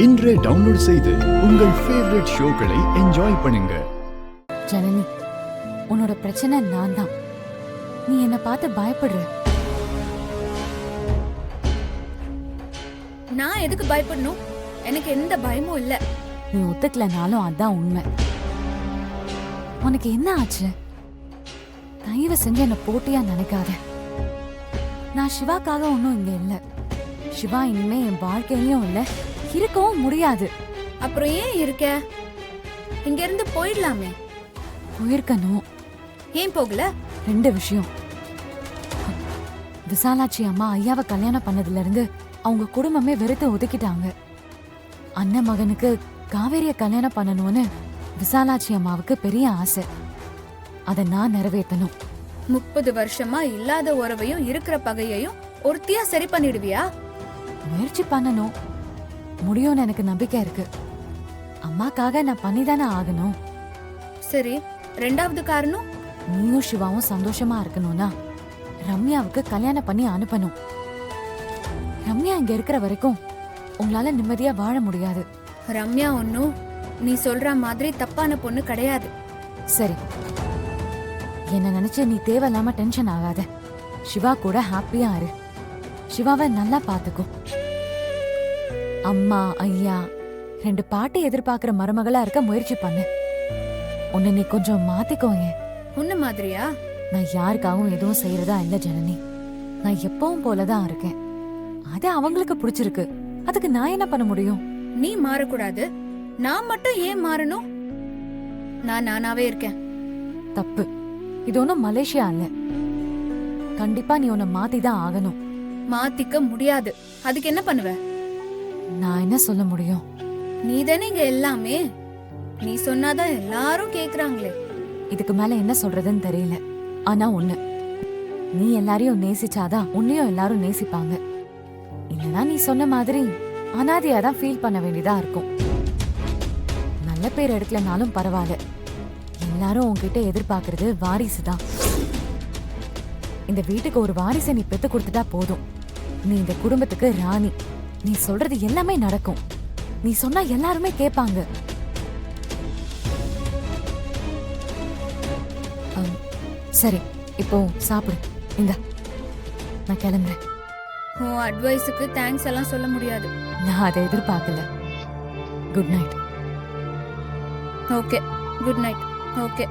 இன்றே டவுன்லோட் செய்து உங்கள் ஃபேவரட் ஷோக்களை என்ஜாய் பண்ணுங்க. ஜனனி, உன்னோட பிரச்சனை நான் தான். நீ என்ன பார்த்து பயப்படுற. நான் எதுக்கு பயப்படணும்? எனக்கு எந்த பயமும் இல்ல. நீ ஒத்துக்கலனாலும் அதான் உண்மை. உனக்கு என்ன ஆச்சு? தயவு செஞ்சு என்ன போட்டியா நினைக்காத. நான் சிவாக்காக ஒன்னும் இங்க இல்ல. சிவா இனிமே என் வாழ்க்கையிலயும் இல்ல, இருக்கவும் முடியாது. அப்புறம் ஏன் இருக்க? இங்க இருந்து போயிடலாமே. போயிருக்கணும். ஏன் போகல? ரெண்டு விஷயம். விசாலாட்சி அம்மா ஐயாவை கல்யாணம் பண்ணதுல இருந்து அவங்க குடும்பமே வெறுத்து ஒதுக்கிட்டாங்க. அண்ணன் மகனுக்கு காவேரிய கல்யாணம் பண்ணணும்னு விசாலாட்சி அம்மாவுக்கு பெரிய ஆசை. அதை நான் நிறைவேற்றணும். 30 வருஷமா இல்லாத உறவையும் இருக்கிற பகையையும் ஒருத்தியா சரி பண்ணிடுவியா? முயற்சி பண்ணணும். முடியும்னு எனக்கு நம்பிக்கை இருக்கு. அம்மாக்காக நான் பண்ணிதானே ஆகணும். சரி, ரெண்டாவது காரணம்? நீயும் சிவாவும் சந்தோஷமா இருக்கணும்னா ரம்யாவுக்கு கல்யாணம் பண்ணி அனுப்பணும். ரம்யா இங்க இருக்கிற வரைக்கும் உங்களால நிம்மதியா வாழ முடியாது. ரம்யா ஒன்னும் நீ சொல்ற மாதிரி தப்பான பொண்ணு கிடையாது. சரி, என்ன நினைச்சு நீ தேவையில்லாம டென்ஷன் ஆகாத. சிவா கூட ஹாப்பியா இரு. சிவாவை நல்லா பாத்துக்கோ. அம்மா ஐயா ரெண்டு பாட்டி எதிர்பார்க்கிற மருமகளா இருக்க முயற்சி பண்ணு. உன்னை நீ கொஞ்சம் மாத்திக்கோங்க. உன்ன மாதிரியா? நான் யாருக்காகவும் எதுவும் செய்யறதா இல்ல ஜனனி. நான் எப்பவும் போலதான் இருக்கேன். அது அவங்களுக்கு பிடிச்சிருக்கு. அதுக்கு நான் என்ன பண்ண முடியும்? நீ மாறக்கூடாது. நான் மட்டும் ஏன் மாறணும்? நான் நானாவே இருக்கேன். தப்பு. இது ஒன்னும் மலேசியா இல்ல. கண்டிப்பா நீ உன்னை மாத்திதான் ஆகணும். மாத்திக்க முடியாது. அதுக்கு என்ன பண்ணுவ? நான் என்ன சொல்ல முடியும்? நீ தானே இங்க எல்லாமே. நீ சொன்னாதான் எல்லாரும் கேக்குறாங்களே. இதுக்கு மேல என்ன சொல்றதுன்னு தெரியல. ஆனா ஒண்ணு, நீ எல்லாரையும் நேசிச்சாதான் உன்னையும் எல்லாரும் நேசிப்பாங்க. இல்லனா நீ சொன்ன மாதிரி அனாதையாதான் ஃபீல் பண்ண வேண்டியதா இருக்கும். நல்ல பேர் எடுக்கலனாலும் பரவாயில்ல. எல்லாரும் உன்கிட்ட எதிர்பார்க்கறது வாரிசு தான். இந்த வீட்டுக்கு ஒரு வாரிசை நீ பெத்து கொடுத்துட்டா போதும். நீ இந்த குடும்பத்துக்கு ராணி. நீ சொல்றது எல்லாமே நடக்கும். நீ சொன்னா எல்லாருமே கேட்பாங்க. சரி, இப்போ சாப்பிடு. இந்த நான் கிளம்புறேன். உன் அட்வைஸுக்கு தேங்க்ஸ் எல்லாம் சொல்ல முடியாது. நான் அதை எதிர்பார்க்கல. Good night. Okay, good night. Okay.